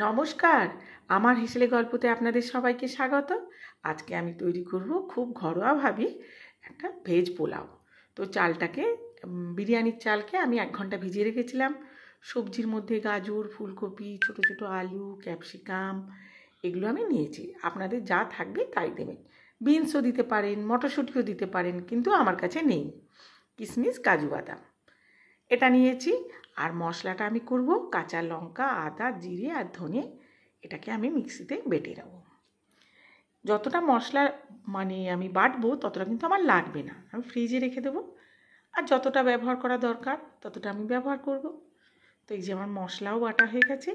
নমস্কার, আমার হেসেলে গল্পতে আপনাদের সবাইকে স্বাগত। আজকে আমি তৈরি করব খুব ঘরোয়াভাবে একটা ভেজ পোলাও। তো চালটাকে বিরিয়ানির চালকে আমি 1 ঘন্টা ভিজিয়ে রেখেছিলাম। সবজির মধ্যে গাজর, ফুলকপি, ছোটো ছোটো আলু, ক্যাপসিকাম এগুলো আমি নিয়েছি। আপনাদের যা থাকবে তাই দেবেন। বিনসও দিতে পারেন, মটরশুঁটিও দিতে পারেন, কিন্তু আমার কাছে নেই। কিশমিশ, কাজু বাদাম এটা নিয়েছি। আর মশলাটা আমি করব কাঁচা লঙ্কা, আদা, জিরে আর ধনে, এটাকে আমি মিক্সিতে বেটে নেব। যতটা মশলা আমি বাটবো ততটা কিন্তু আমার লাগবে না, আমি ফ্রিজে রেখে দেবো। আর যতটা ব্যবহার করা দরকার ততটা আমি ব্যবহার করব। তো এই যে আমার মশলাও বাটা হয়ে গেছে।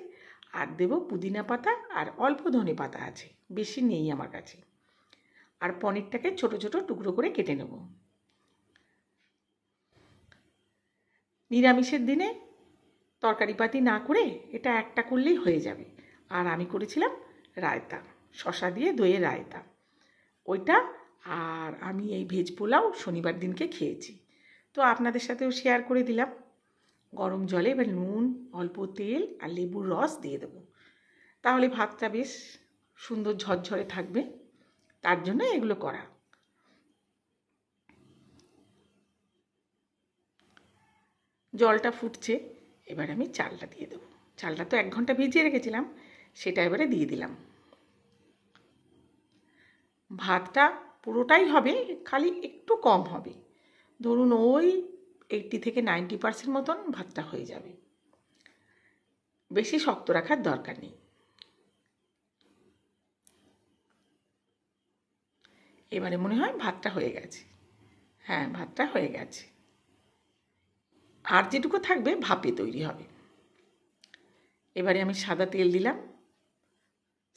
আর দেবো পুদিনা পাতা আর অল্প ধনে পাতা আছে, বেশি নেই আমার কাছে। আর পনিরটাকে ছোট ছোট টুকরো করে কেটে নেব। নিরামিষের দিনে তরকারিপাতি না করে এটা একটা করলেই হয়ে যাবে। আর আমি করেছিলাম রায়তা, শসা দিয়ে দইয়ের রায়তা ওইটা। আর আমি এই ভেজ পোলাও শনিবার দিনকে খেয়েছি, তো আপনাদের সাথেও শেয়ার করে দিলাম। গরম জলে এবার নুন, অল্প তেল আর লেবুর রস দিয়ে দেবো, তাহলে ভাতটা বেশ সুন্দর ঝরঝরে থাকবে। তার জন্য এগুলো করা। জলটা ফুটছে, এবার আমি চালটা দিয়ে দেবো। চালটা তো 1 ঘন্টা ভিজিয়ে রেখেছিলাম, সেটা এবারে দিয়ে দিলাম। ভাতটা পুরোটাই হবে, খালি একটু কম হবে। ধরুন ওই 80 থেকে 90% মতন ভাতটা হয়ে যাবে, বেশি শক্ত রাখার দরকার নেই। এবারে মনে হয় ভাতটা হয়ে গেছে। হ্যাঁ, ভাতটা হয়ে গেছে। আর যেটুকু থাকবে ভাপে তৈরি হবে। এবারে আমি সাদা তেল দিলাম।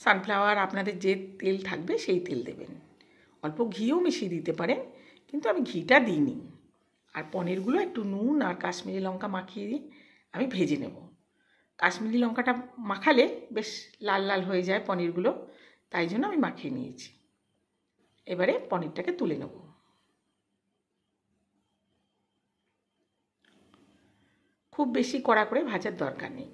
সানফ্লাওয়ার, আপনাদের যে তেল থাকবে সেই তেল দেবেন। অল্প ঘিও মিশিয়ে দিতে পারেন, কিন্তু আমি ঘিটা দিইনি। আর পনিরগুলো একটু নুন আর কাশ্মীরি লঙ্কা মাখিয়ে দিয়ে আমি ভেজে নেব। কাশ্মীরি লঙ্কাটা মাখালে বেশ লাল লাল হয়ে যায় পনিরগুলো, তাই জন্য আমি মাখিয়ে নিয়েছি। এবারে পনিরটাকে তুলে নেব। খুব বেশি কড়া করে ভাজার দরকার নেই।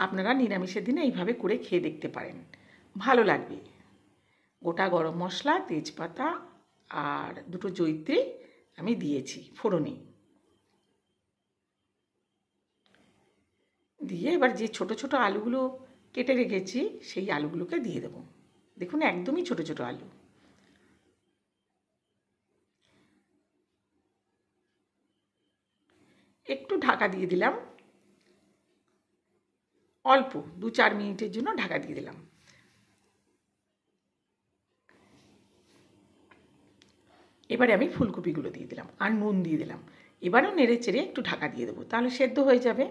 আপনারা নিরামিষের দিনে এইভাবে করে খেয়ে দেখতে পারেন, ভালো লাগবে। গোটা গরম মশলা, তেজপাতা আর 2টো জয়িত্রী আমি দিয়েছি ফোড়নে। দিয়ে এবার যে ছোট ছোট আলুগুলো কেটে রেখেছি সেই আলুগুলোকে দিয়ে দেবো। দেখুন একদমই ছোট ছোট আলু। একটু ঢাকা দিয়ে দিলাম, অল্প 2-4 মিনিটের জন্য ঢাকা দিয়ে দিলাম। এবারে আমি ফুলকপিগুলো দিয়ে দিলাম আর নুন দিয়ে দিলাম। এবারেও নেড়ে চেড়ে একটু ঢাকা দিয়ে দেবো, তাহলে সেদ্ধ হয়ে যাবে।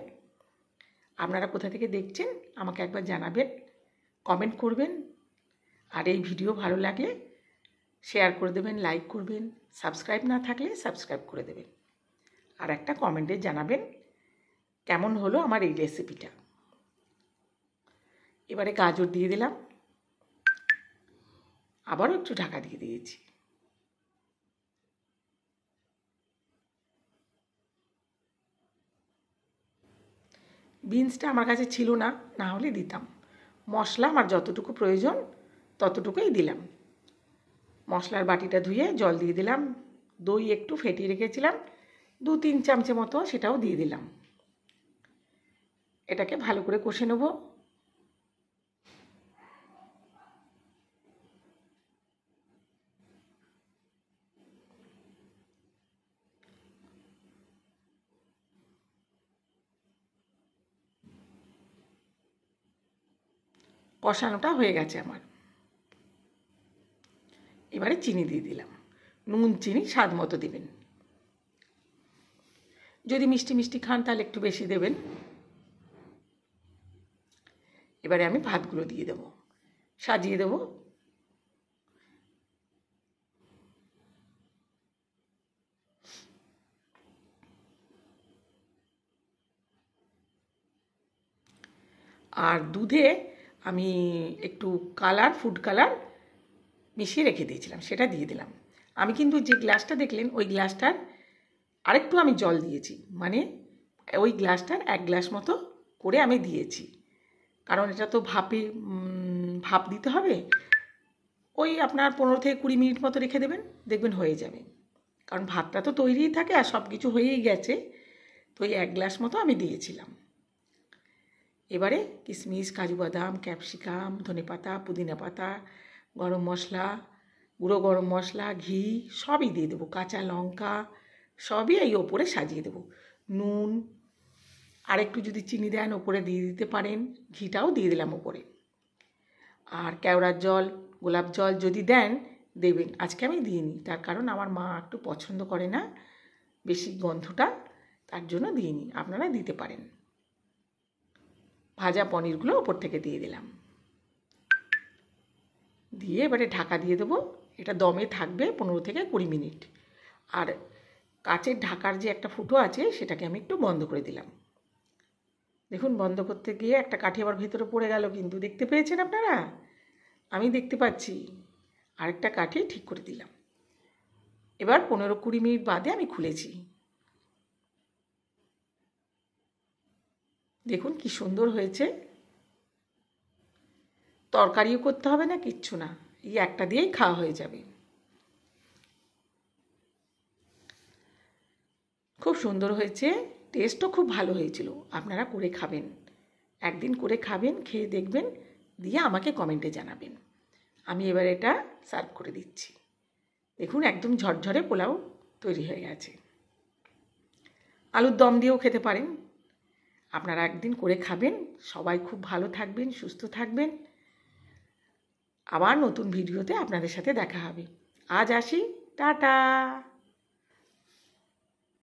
আপনারা কোথা থেকে দেখছেন আমাকে একবার জানাবেন, কমেন্ট করবেন। আর এই ভিডিও ভালো লাগলে শেয়ার করে দেবেন, লাইক করবেন। সাবস্ক্রাইব না থাকলে সাবস্ক্রাইব করে দেবেন। আর একটা কমেন্টে জানাবেন কেমন হলো আমার এই রেসিপিটা। এবারে গাজর দিয়ে দিলাম, আবারও একটু ঢাকা দিয়ে দিয়েছি। বিনসটা আমার কাছে ছিল না, না হলে দিতাম। মশলা আমার যতটুকু প্রয়োজন ততটুকুই দিলাম। মশলার বাটিটা ধুয়ে জল দিয়ে দিলাম। দই একটু ফেটিয়ে রেখেছিলাম, 2-3 চামচে মতো, সেটাও দিয়ে দিলাম। এটাকে ভালো করে কষে নেব। কষানোটা হয়ে গেছে আমার। এবারে চিনি দিয়ে দিলাম। নুন চিনি স্বাদ মতো দেবেন। যদি মিষ্টি মিষ্টি খান তাহলে একটু বেশি দেবেন। এবারে আমি ভাতগুলো দিয়ে দেবো, সাজিয়ে দেবো। আর দুধে আমি একটু ফুড কালার মিশিয়ে রেখে দিয়েছিলাম, সেটা দিয়ে দিলাম। আমি কিন্তু যে গ্লাসটা দেখলেন ওই গ্লাসটার আরেকটু আমি জল দিয়েছি, মানে ওই গ্লাসটার 1 গ্লাস মতো করে আমি দিয়েছি, কারণ এটা তো ভাপ দিতে হবে। ওই আপনার 15 থেকে 20 মিনিট মতো রেখে দেবেন, দেখবেন হয়ে যাবে। কারণ ভাতটা তো তৈরিই থাকে আর সব কিছু হয়েই গেছে। তো ওই 1 গ্লাস মতো আমি দিয়েছিলাম। এবারে কিশমিশ, কাজু বাদাম, ক্যাপসিকাম, ধনেপাতা, পুদিনা পাতা, গরম মশলা, গুঁড়ো গরম মশলা, ঘি সবই দিয়ে দেবো, কাঁচা লঙ্কা সবই এই ওপরে সাজিয়ে দেবো। নুন আর একটু যদি চিনি দেন ওপরে দিয়ে দিতে পারেন, ঘিটাও দিয়ে দিলাম ওপরে। আর কেওড়ার জল, গোলাপ জল যদি দেন দেবেন। আজকে আমি দিইনি, তার কারণ আমার মা একটু পছন্দ করে না বেশি গন্ধটা, তার জন্য দিইনি। আপনারা দিতে পারেন। ভাজা পনিরগুলো ওপর থেকে দিয়ে দিলাম, দিয়ে এবারে ঢাকা দিয়ে দেবো। এটা দমে থাকবে 15 থেকে 20 মিনিট। আর কাচের ঢাকার যে একটা ফুটো আছে সেটাকে আমি একটু বন্ধ করে দিলাম। দেখুন, বন্ধ করতে গিয়ে একটা কাঠি আবার ভেতরে পড়ে গেল, কিন্তু দেখতে পেয়েছেন আপনারা? আমি দেখতে পাচ্ছি। আরেকটা কাঠি ঠিক করে দিলাম। এবার 15-20 মিনিট বাদে আমি খুলেছি। দেখুন কি সুন্দর হয়েছে। তরকারিও করতে হবে না, কিচ্ছু না, এই একটা দিয়েই খাওয়া হয়ে যাবে। খুব সুন্দর হয়েছে, টেস্টও খুব ভালো হয়েছিল। আপনারা করে খাবেন, একদিন করে খাবেন, খেয়ে দেখবেন, দিয়ে আমাকে কমেন্টে জানাবেন। আমি এবার এটা সার্ভ করে দিচ্ছি। দেখুন একদম ঝরঝরে পোলাও তৈরি হয়ে গেছে। আলুর দম দিয়েও খেতে পারেন। আপনারা একদিন করে খাবেন। সবাই খুব ভালো থাকবেন, সুস্থ থাকবেন। আবার নতুন ভিডিওতে আপনাদের সাথে দেখা হবে। আজ আসি, টাটা।